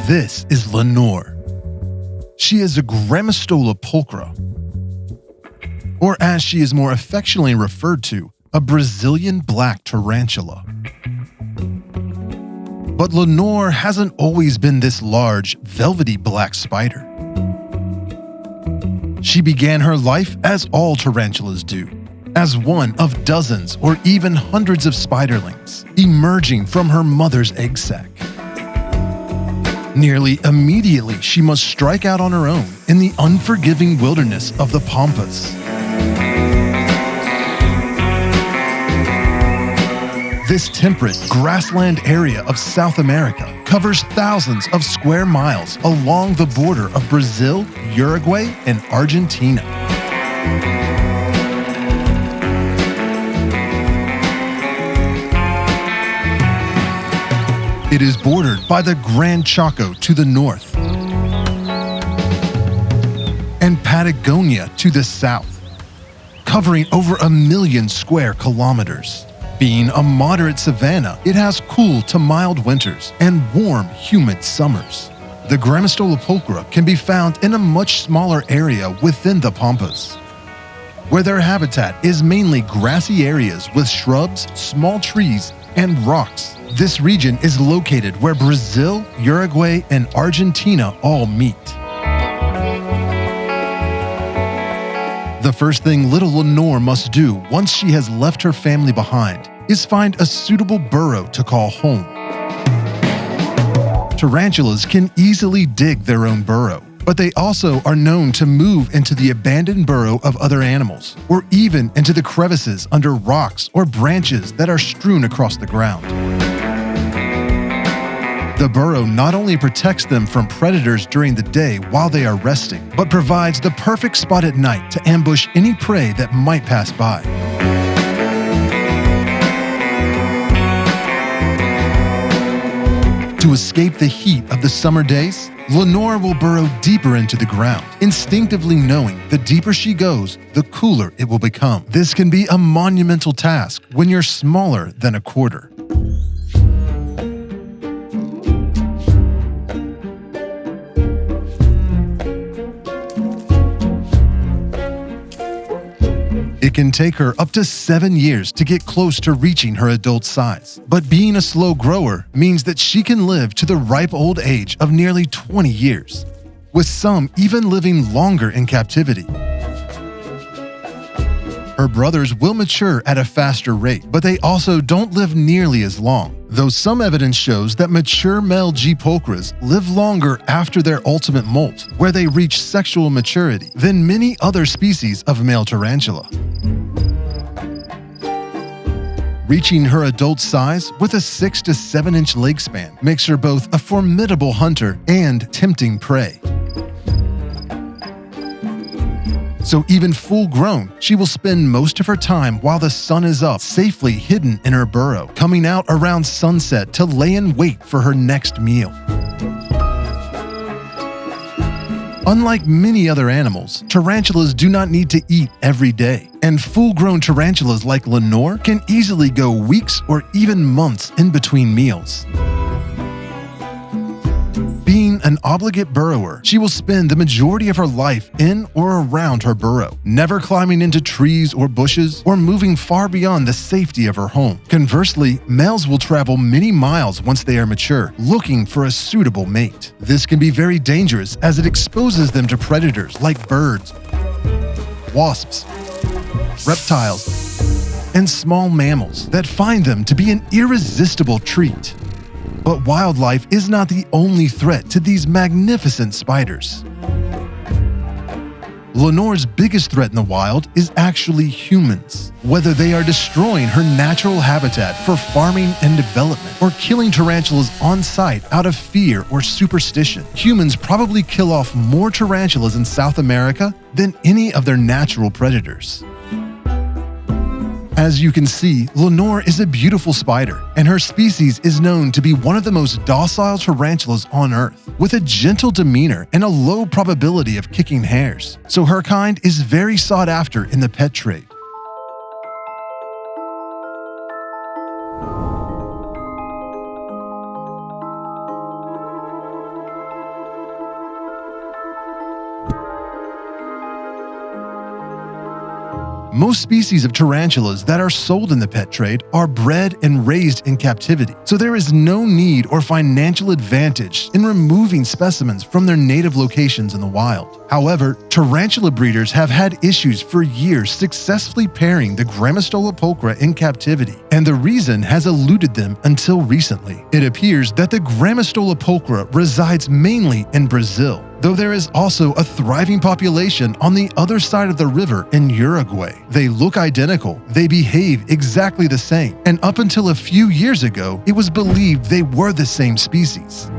This is Lenore. She is a Grammostola pulchra, or as she is more affectionately referred to, a Brazilian Black Tarantula. But Lenore hasn't always been this large, velvety black spider. She began her life as all tarantulas do, as one of dozens or even hundreds of spiderlings emerging from her mother's egg sac. Nearly immediately, she must strike out on her own in the unforgiving wilderness of the Pampas. This temperate grassland area of South America covers thousands of square miles along the border of Brazil, Uruguay, and Argentina. It is bordered by the Gran Chaco to the north and Patagonia to the south, covering over 1 million square kilometers. Being a moderate savanna, it has cool to mild winters and warm, humid summers. The Grammostola pulchra can be found in a much smaller area within the Pampas, where their habitat is mainly grassy areas with shrubs, small trees, and rocks. This region is located where Brazil, Uruguay, and Argentina all meet. The first thing little Lenore must do once she has left her family behind is find a suitable burrow to call home. Tarantulas can easily dig their own burrow, but they also are known to move into the abandoned burrow of other animals, or even into the crevices under rocks or branches that are strewn across the ground. The burrow not only protects them from predators during the day while they are resting, but provides the perfect spot at night to ambush any prey that might pass by. To escape the heat of the summer days, Lenore will burrow deeper into the ground, instinctively knowing the deeper she goes, the cooler it will become. This can be a monumental task when you're smaller than a quarter. It can take her up to 7 years to get close to reaching her adult size, but being a slow grower means that she can live to the ripe old age of nearly 20 years, with some even living longer in captivity. Her brothers will mature at a faster rate, but they also don't live nearly as long, though some evidence shows that mature male G. pulchras live longer after their ultimate molt, where they reach sexual maturity, than many other species of male tarantula. Reaching her adult size with a 6 to 7 inch leg span makes her both a formidable hunter and tempting prey. So even full grown, she will spend most of her time while the sun is up, safely hidden in her burrow, coming out around sunset to lay in wait for her next meal. Unlike many other animals, tarantulas do not need to eat every day, and full-grown tarantulas like Lenore can easily go weeks or even months in between meals. Being an obligate burrower, she will spend the majority of her life in or around her burrow, never climbing into trees or bushes or moving far beyond the safety of her home. Conversely, males will travel many miles once they are mature, looking for a suitable mate. This can be very dangerous as it exposes them to predators like birds, wasps, reptiles, and small mammals that find them to be an irresistible treat. But wildlife is not the only threat to these magnificent spiders. Lenore's biggest threat in the wild is actually humans. Whether they are destroying her natural habitat for farming and development, or killing tarantulas on sight out of fear or superstition, humans probably kill off more tarantulas in South America than any of their natural predators. As you can see, Lenore is a beautiful spider, and her species is known to be one of the most docile tarantulas on Earth, with a gentle demeanor and a low probability of kicking hairs, so her kind is very sought after in the pet trade. Most species of tarantulas that are sold in the pet trade are bred and raised in captivity, so there is no need or financial advantage in removing specimens from their native locations in the wild. However, tarantula breeders have had issues for years successfully pairing the Grammostola pulchra in captivity, and the reason has eluded them until recently. It appears that the Grammostola pulchra resides mainly in Brazil, though there is also a thriving population on the other side of the river in Uruguay. They look identical, they behave exactly the same, and up until a few years ago, it was believed they were the same species.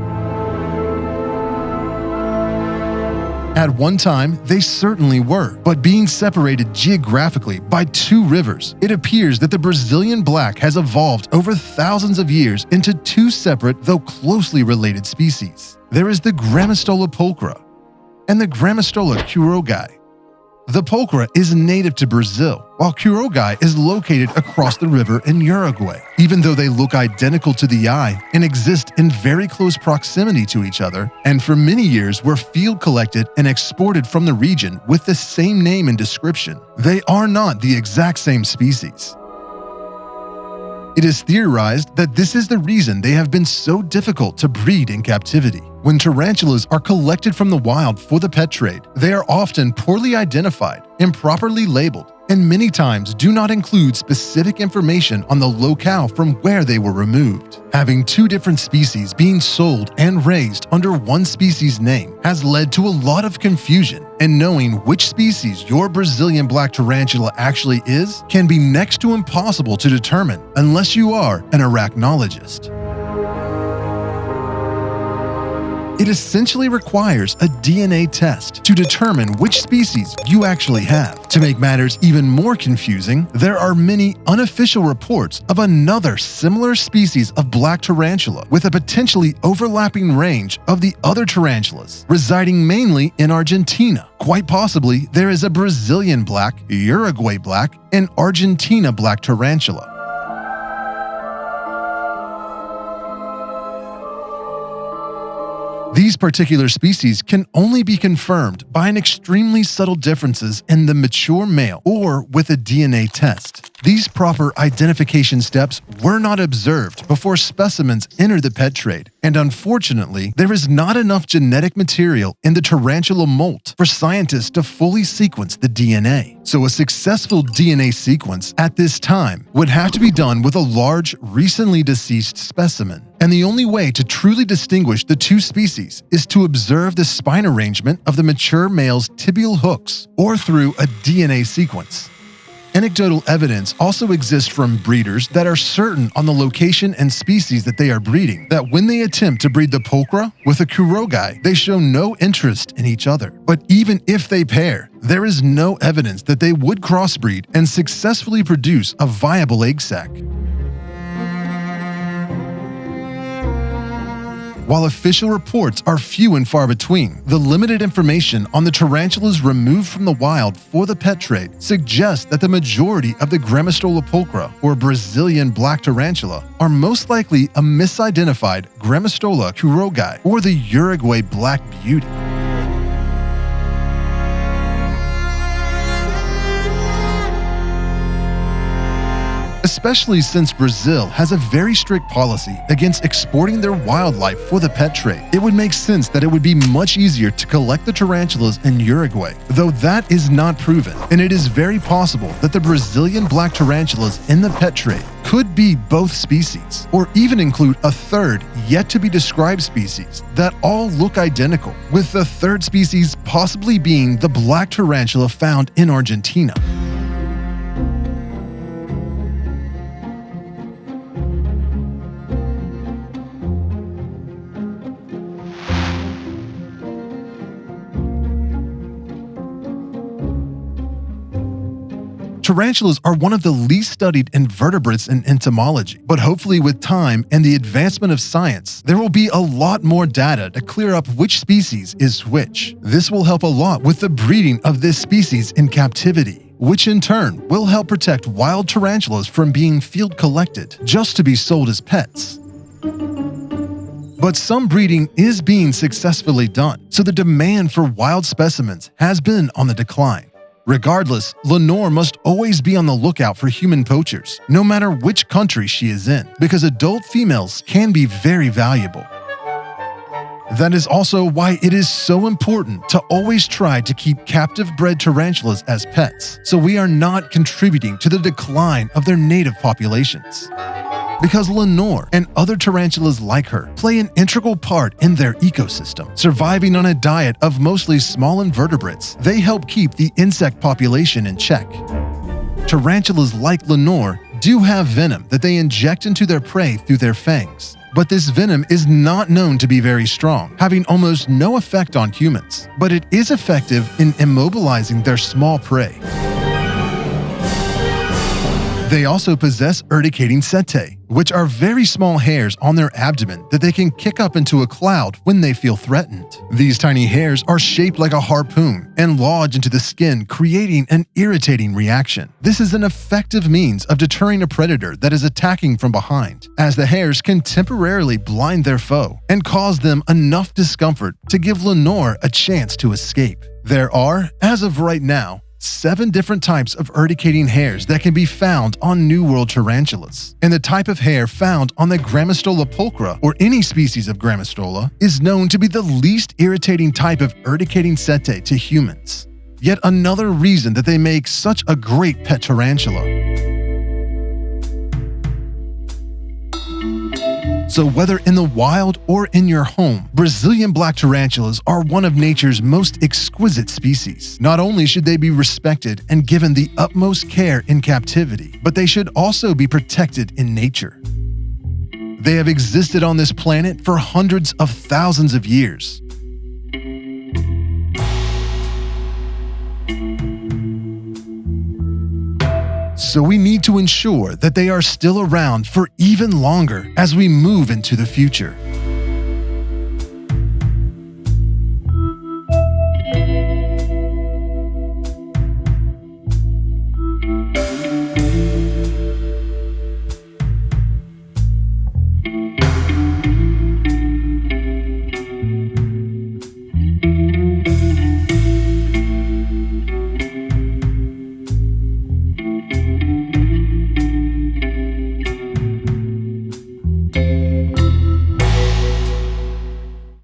At one time, they certainly were, but being separated geographically by two rivers, it appears that the Brazilian black has evolved over thousands of years into two separate, though closely related species. There is the Grammostola pulchra and the Grammostola quirogai. The pulchra is native to Brazil, while quirogai is located across the river in Uruguay. Even though they look identical to the eye and exist in very close proximity to each other, and for many years were field collected and exported from the region with the same name and description, they are not the exact same species. It is theorized that this is the reason they have been so difficult to breed in captivity. When tarantulas are collected from the wild for the pet trade, they are often poorly identified, improperly labeled, and many times do not include specific information on the locale from where they were removed. Having two different species being sold and raised under one species name has led to a lot of confusion, and knowing which species your Brazilian black tarantula actually is can be next to impossible to determine unless you are an arachnologist. It essentially requires a DNA test to determine which species you actually have. To make matters even more confusing, there are many unofficial reports of another similar species of black tarantula with a potentially overlapping range of the other tarantulas, residing mainly in Argentina. Quite possibly, there is a Brazilian black, Uruguay black, and Argentina black tarantula. These particular species can only be confirmed by an extremely subtle differences in the mature male or with a DNA test. These proper identification steps were not observed before specimens enter the pet trade, and unfortunately, there is not enough genetic material in the tarantula molt for scientists to fully sequence the DNA. So a successful DNA sequence at this time would have to be done with a large, recently deceased specimen. And the only way to truly distinguish the two species is to observe the spine arrangement of the mature male's tibial hooks or through a DNA sequence. Anecdotal evidence also exists from breeders that are certain on the location and species that they are breeding, that when they attempt to breed the pulchra with a quirogai, they show no interest in each other. But even if they pair, there is no evidence that they would crossbreed and successfully produce a viable egg sac. While official reports are few and far between, the limited information on the tarantulas removed from the wild for the pet trade suggests that the majority of the Grammostola pulchra, or Brazilian black tarantula, are most likely a misidentified Grammostola quirogai or the Uruguay black beauty. Especially since Brazil has a very strict policy against exporting their wildlife for the pet trade, it would make sense that it would be much easier to collect the tarantulas in Uruguay, though that is not proven, and it is very possible that the Brazilian black tarantulas in the pet trade could be both species, or even include a third yet-to-be-described species that all look identical, with the third species possibly being the black tarantula found in Argentina. tarantulas are one of the least studied invertebrates in entomology, but hopefully with time and the advancement of science, there will be a lot more data to clear up which species is which. This will help a lot with the breeding of this species in captivity, which in turn will help protect wild tarantulas from being field collected just to be sold as pets. But some breeding is being successfully done, so the demand for wild specimens has been on the decline. Regardless, Lenore must always be on the lookout for human poachers, no matter which country she is in, because adult females can be very valuable. That is also why it is so important to always try to keep captive-bred tarantulas as pets, so we are not contributing to the decline of their native populations. Because Lenore and other tarantulas like her play an integral part in their ecosystem. Surviving on a diet of mostly small invertebrates, they help keep the insect population in check. Tarantulas like Lenore do have venom that they inject into their prey through their fangs, but this venom is not known to be very strong, having almost no effect on humans, but it is effective in immobilizing their small prey. They also possess urticating setae, which are very small hairs on their abdomen that they can kick up into a cloud when they feel threatened. These tiny hairs are shaped like a harpoon and lodge into the skin, creating an irritating reaction. This is an effective means of deterring a predator that is attacking from behind, as the hairs can temporarily blind their foe and cause them enough discomfort to give Lenore a chance to escape. There are, as of right now, 7 different types of urticating hairs that can be found on New World tarantulas. And the type of hair found on the Grammostola pulchra, or any species of Grammostola, is known to be the least irritating type of urticating setae to humans. Yet another reason that they make such a great pet tarantula. So whether in the wild or in your home, Brazilian black tarantulas are one of nature's most exquisite species. Not only should they be respected and given the utmost care in captivity, but they should also be protected in nature. They have existed on this planet for hundreds of thousands of years. So we need to ensure that they are still around for even longer as we move into the future.